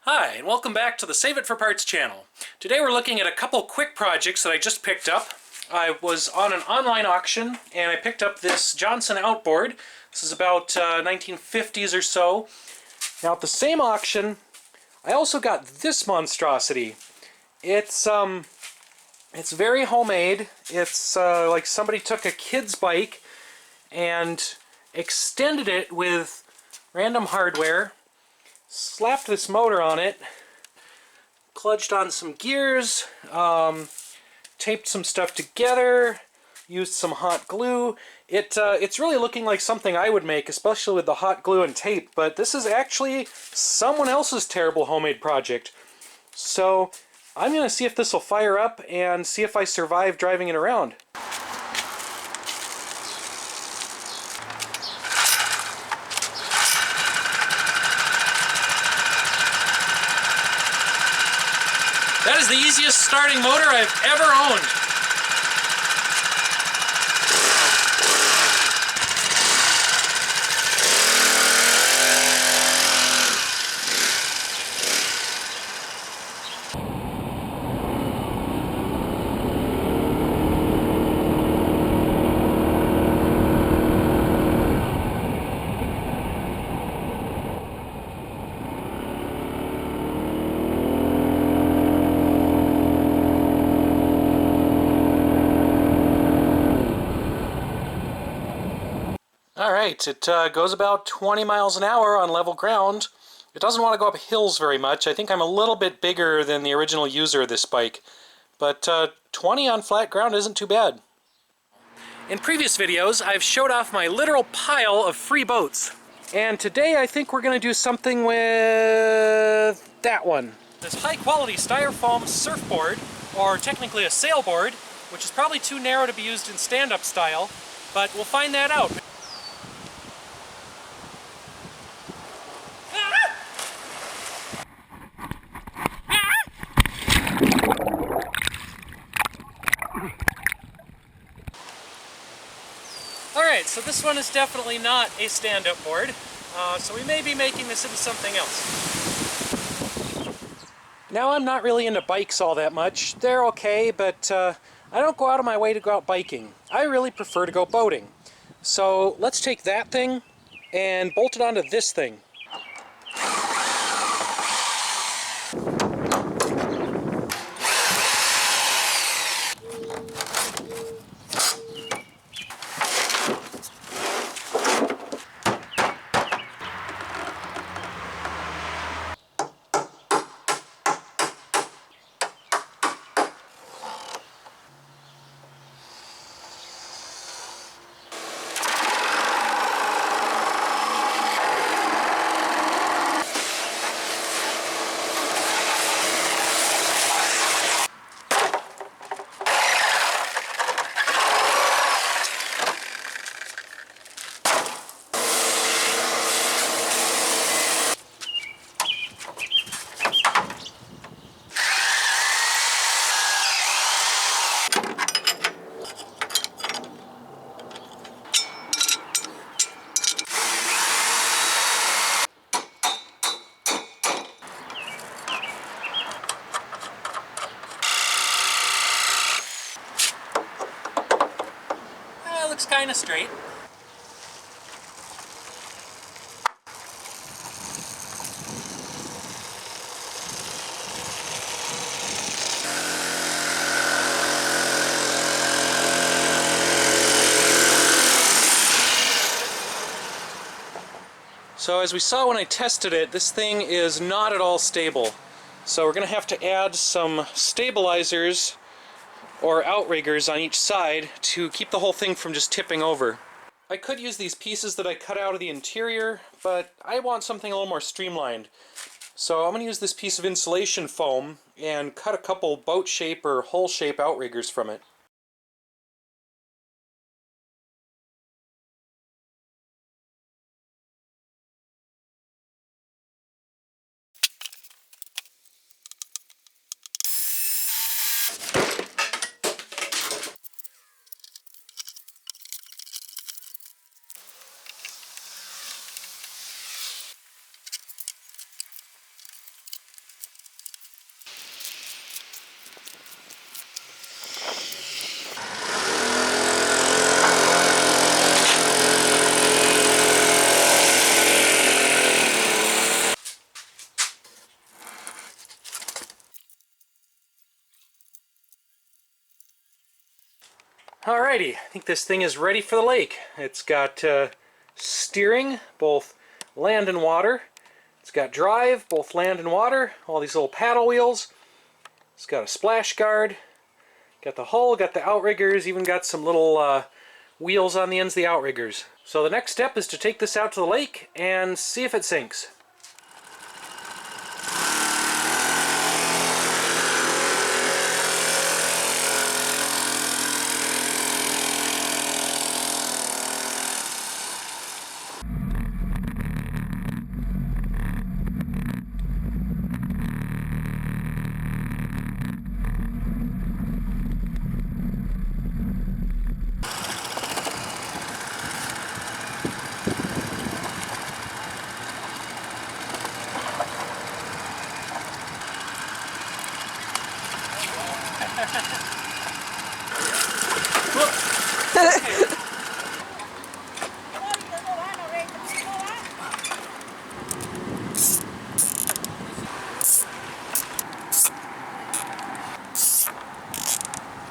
Hi, and welcome back to the Save It for Parts channel. Today we're looking at a couple quick projects that I just picked up. I was on an online auction and I picked up this Johnson outboard. This is about 1950s or so. Now at the same auction, I also got this monstrosity. It's very homemade. It's like somebody took a kid's bike and extended it with random hardware, slapped this motor on it, kludged on some gears, taped some stuff together, used some hot glue. It's really looking like something I would make, especially with the hot glue and tape, but this is actually someone else's terrible homemade project. So I'm going to see if this will fire up and see if I survive driving it around. That is the easiest starting motor I've ever owned. Alright, it goes about 20 miles an hour on level ground. It doesn't want to go up hills very much. I think I'm a little bit bigger than the original user of this bike, but 20 on flat ground isn't too bad. In previous videos, I've showed off my literal pile of free boats. And today I think we're going to do something with that one. This high-quality styrofoam surfboard, or technically a sailboard, which is probably too narrow to be used in stand-up style, but we'll find that out. Alright, so this one is definitely not a stand-up board, so we may be making this into something else. Now I'm not really into bikes all that much. They're okay, but I don't go out of my way to go out biking. I really prefer to go boating. So let's take that thing and bolt it onto this thing. Looks kind of straight. So as we saw when I tested it, this thing is not at all stable. So we're going to have to add some stabilizers or outriggers on each side to keep the whole thing from just tipping over. I could use these pieces that I cut out of the interior, but I want something a little more streamlined. So I'm going to use this piece of insulation foam and cut a couple boat shape or hull shape outriggers from it. Alrighty, I think this thing is ready for the lake. It's got steering, both land and water. It's got drive, both land and water. All these little paddle wheels. It's got a splash guard. Got the hull, got the outriggers, even got some little wheels on the ends of the outriggers. So the next step is to take this out to the lake and see if it sinks.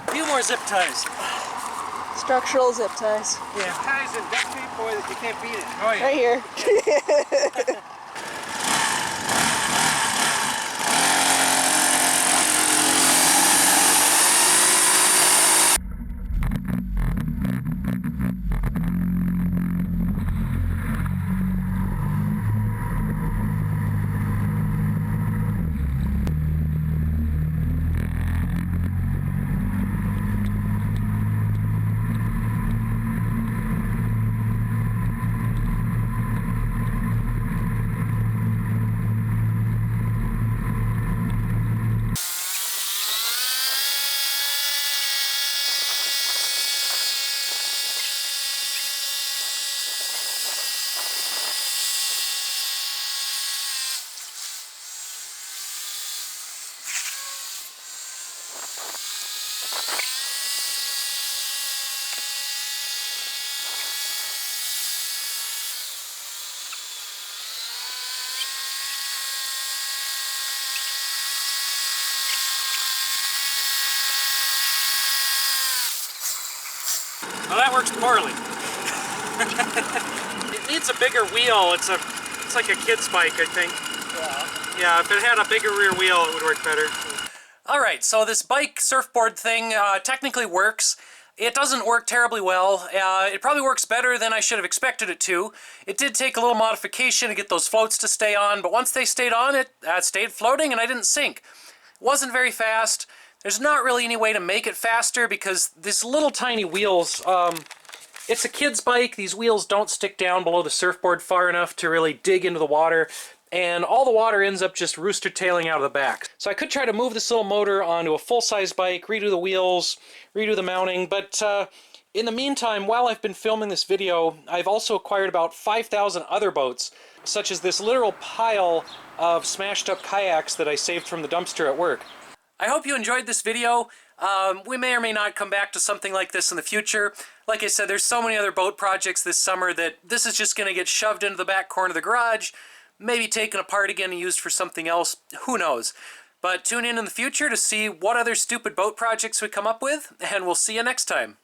A few more zip ties. Structural zip ties. Yeah. Ties and duct tape, boy, you can't beat it. Oh, yeah. Right here. Well, that works poorly. It needs a bigger wheel. It's like a kid's bike, I think. Yeah, if it had a bigger rear wheel, it would work better. Alright, so this bike surfboard thing technically works. It doesn't work terribly well. It probably works better than I should have expected it to. It did take a little modification to get those floats to stay on, but once they stayed on, it stayed floating and I didn't sink. It wasn't very fast. There's not really any way to make it faster because these little tiny wheels, it's a kid's bike. These wheels don't stick down below the surfboard far enough to really dig into the water, and all the water ends up just rooster tailing out of the back. So I could try to move this little motor onto a full-size bike, redo the wheels, redo the mounting, but in the meantime, while I've been filming this video, I've also acquired about 5,000 other boats, such as this literal pile of smashed up kayaks that I saved from the dumpster at work. I hope you enjoyed this video. We may or may not come back to something like this in the future. Like I said, there's so many other boat projects this summer that this is just going to get shoved into the back corner of the garage, maybe taken apart again and used for something else. Who knows? But tune in the future to see what other stupid boat projects we come up with, and we'll see you next time.